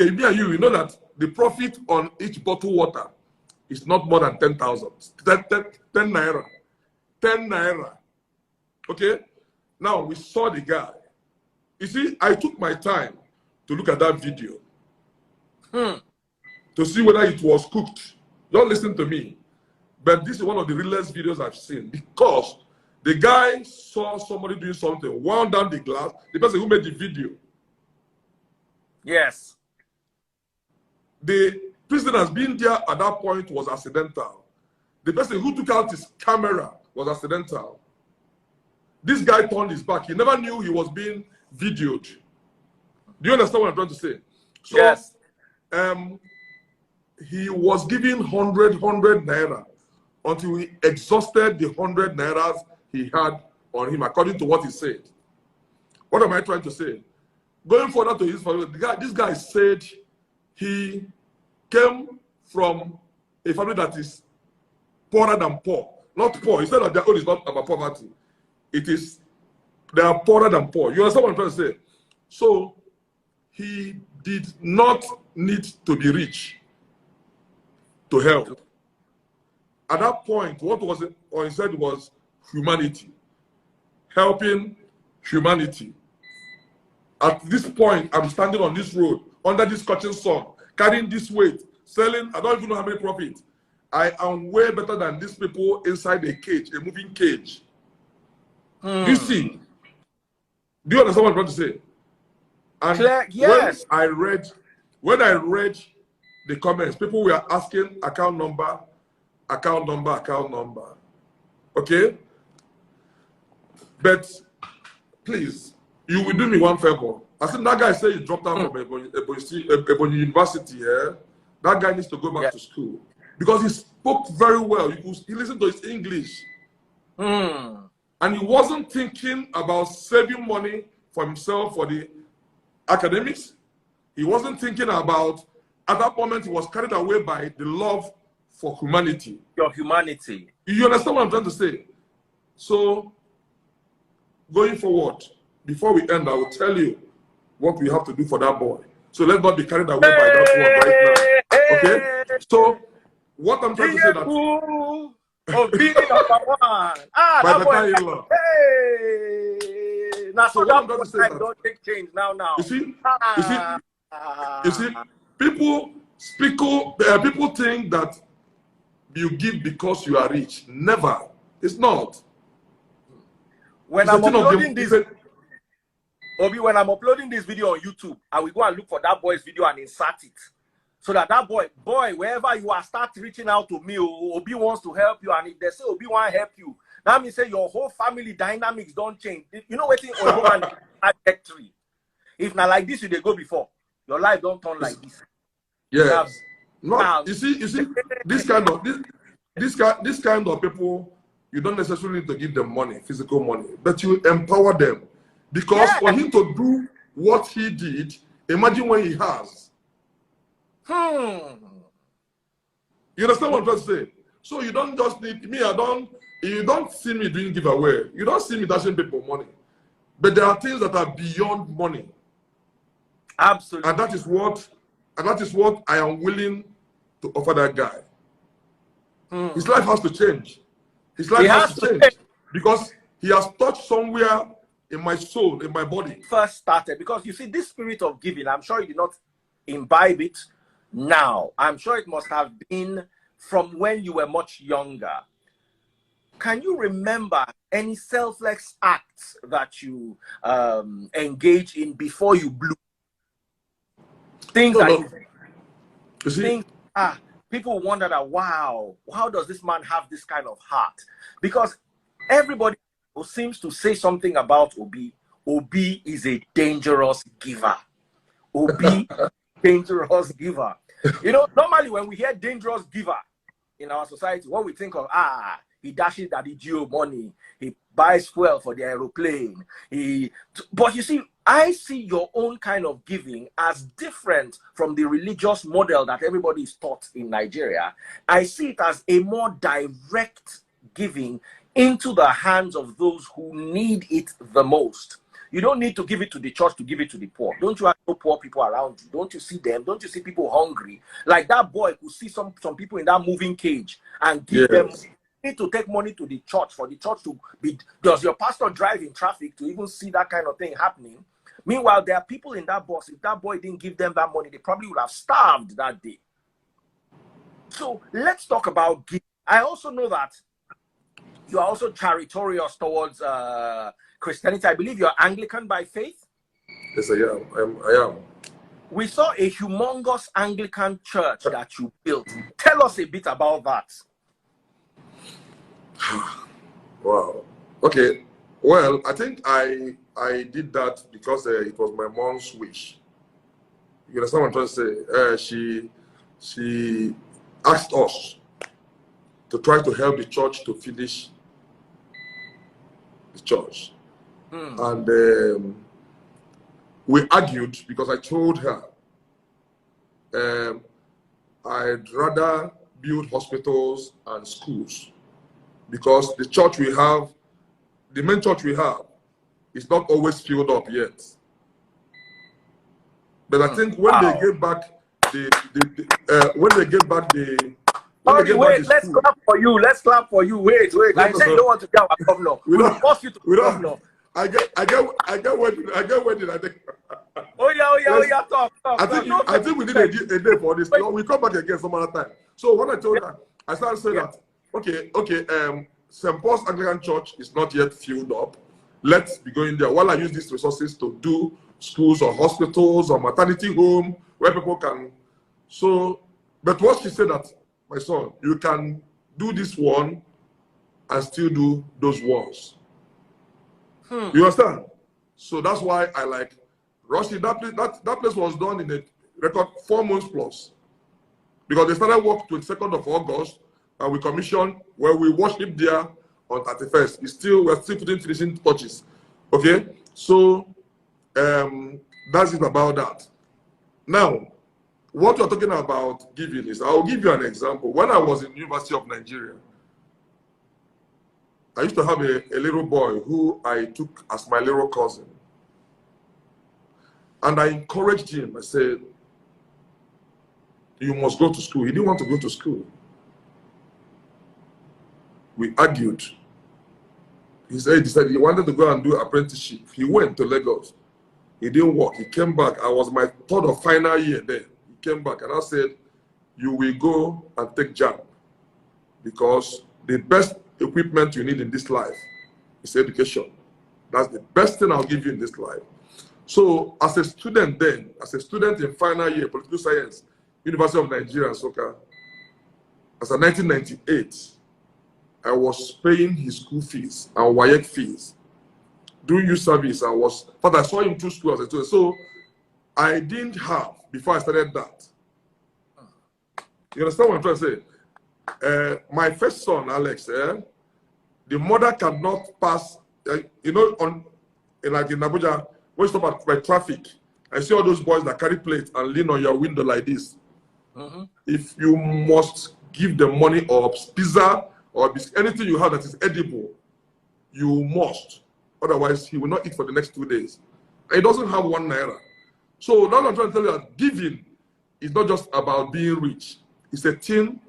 Okay, me and you know that the profit on each bottle water is not more than 10,000. 10 naira. 10 naira. Okay? Now, we saw the guy. You see, I took my time to look at that video. To see whether it was cooked. Don't listen to me. But this is one of the realest videos I've seen, because the guy saw somebody doing something, wound down the glass, the person who made the video. Yes. The prisoners being there at that point was accidental. The person who took out his camera was accidental. This guy turned his back. He never knew he was being videoed. Do you understand what I'm trying to say? So, yes. He was given 100 naira until he exhausted the 100 nairas he had on him, according to what he said. What am I trying to say? Going further to his family, this guy said he came from a family that is poorer than poor. Not poor. He said that their own is not about poverty. It is, they are poorer than poor. You understand what I'm trying to say? So, he did not need to be rich to help. At that point, what was it? Or he said was humanity. Helping humanity. At this point, I'm standing on this road, under this scorching sun, carrying this weight, selling, I don't even know how many profits. I am way better than these people inside a cage, a moving cage. You see? Do you understand what I'm trying to say? And yes. when I read the comments, people were asking account number. Okay? But please, you will do me one favor. I think that guy said he dropped out from Ebony University. Yeah? That guy needs to go back to school. Because he spoke very well. He listened to his English. And he wasn't thinking about saving money for himself for the academics. He wasn't thinking about, at that moment, he was carried away by the love for humanity. Your humanity. You understand what I'm trying to say? So, going forward, before we end, I will tell you what we have to do for that boy. So let's not be carried away by that one right now. Okay? So, what I'm trying to say that... Oh, being number one. By the time you love. Hey! Now, so that boy time don't take change now. You see, people think that you give because you are rich. Never. It's not. When I'm uploading this, Obi, when I'm uploading this video on YouTube, I will go and look for that boy's video and insert it. So that boy, wherever you are, start reaching out to me. Obi wants to help you, and if they say Obi want to help you, that means say your whole family dynamics don't change. You know what? Trajectory. If not like this, you they go before. Your life don't turn like this. Yes. No. You see, this kind of people, you don't necessarily need to give them money, physical money, but you empower them, because for him to do what he did, imagine what he has. You understand what I'm trying to say? So you don't just need me. You don't see me doing giveaway. You don't see me dashing people money. But there are things that are beyond money. Absolutely. And that is what I am willing to offer that guy. His life has to change. His life has to change because he has touched somewhere in my soul, in my body. First started, because you see, this spirit of giving, I'm sure you did not imbibe it now. I'm sure it must have been from when you were much younger. Can you remember any selfless acts that you engaged in before you blew? Things You see, people wonder that, wow, how does this man have this kind of heart? Because everybody who seems to say something about Obi is a dangerous giver. Obi, dangerous giver. You know, normally when we hear dangerous giver in our society, what we think of, he dashes Daddy Gio money, he buys fuel for the aeroplane. But you see, I see your own kind of giving as different from the religious model that everybody is taught in Nigeria. I see it as a more direct giving into the hands of those who need it the most. You don't need to give it to the church to give it to the poor. Don't you have no poor people around you? Don't you see them? Don't you see people hungry? Like that boy could see some people in that moving cage and give them. You need to take money to the church for the church to be. Does your pastor drive in traffic to even see that kind of thing happening? Meanwhile, there are people in that bus. If that boy didn't give them that money, they probably would have starved that day. So let's talk about giving. I also know that you are also charitable towards Christianity. I believe you're Anglican by faith. Yes, I am. We saw a humongous Anglican church that you built. Tell us a bit about that. Wow. Okay. Well, I think I did that because it was my mom's wish. You understand what I'm trying to say? She asked us to try to help the church to finish the church. And we argued because I told her I'd rather build hospitals and schools, because the church we have, the main church we have, is not always filled up yet. But I think when they get back let's clap for you. Let's clap for you. Wait. I said you don't want to be our governor. We will force you to be governor. I get when I think. Oh yeah, talk. I think we need a day for this. We come back again some other time. So when I told her, I started saying that, okay, St. Paul's Anglican Church is not yet filled up. Let's be going there while I use these resources to do schools or hospitals or maternity home where people can. So, but what she said that, my son, you can do this one and still do those ones. You understand? So that's why I like Rusty. That place was done in a record 4 months plus, because they started work 22nd of August and we commissioned where we worship there on 31st. We're still putting finishing touches. Okay, so that's it about that. Now, what you're talking about giving is, I'll give you an example. When I was in University of Nigeria, I used to have a little boy who I took as my little cousin. And I encouraged him. I said, you must go to school. He didn't want to go to school. We argued. He decided he wanted to go and do apprenticeship. He went to Lagos. He didn't work. He came back. I was my third or final year there. He came back and I said, you will go and take JAMB, because the best equipment you need in this life is education. That's the best thing I'll give you in this life. So as a student then, as a student in final year, political science, University of Nigeria, Soka, as a 1998, I was paying his school fees and WAEC fees. Doing youth service, but I saw him through school as a student. So I didn't have, before I started that. You understand what I'm trying to say? My first son, Alex, the mother cannot pass, you know, like in Abuja, when you stop by traffic, I see all those boys that carry plates and lean on your window like this. If you must give them money or pizza or anything you have that is edible, you must. Otherwise, he will not eat for the next 2 days. And he doesn't have 1 naira. So now I'm trying to tell you that giving is not just about being rich. It's a thing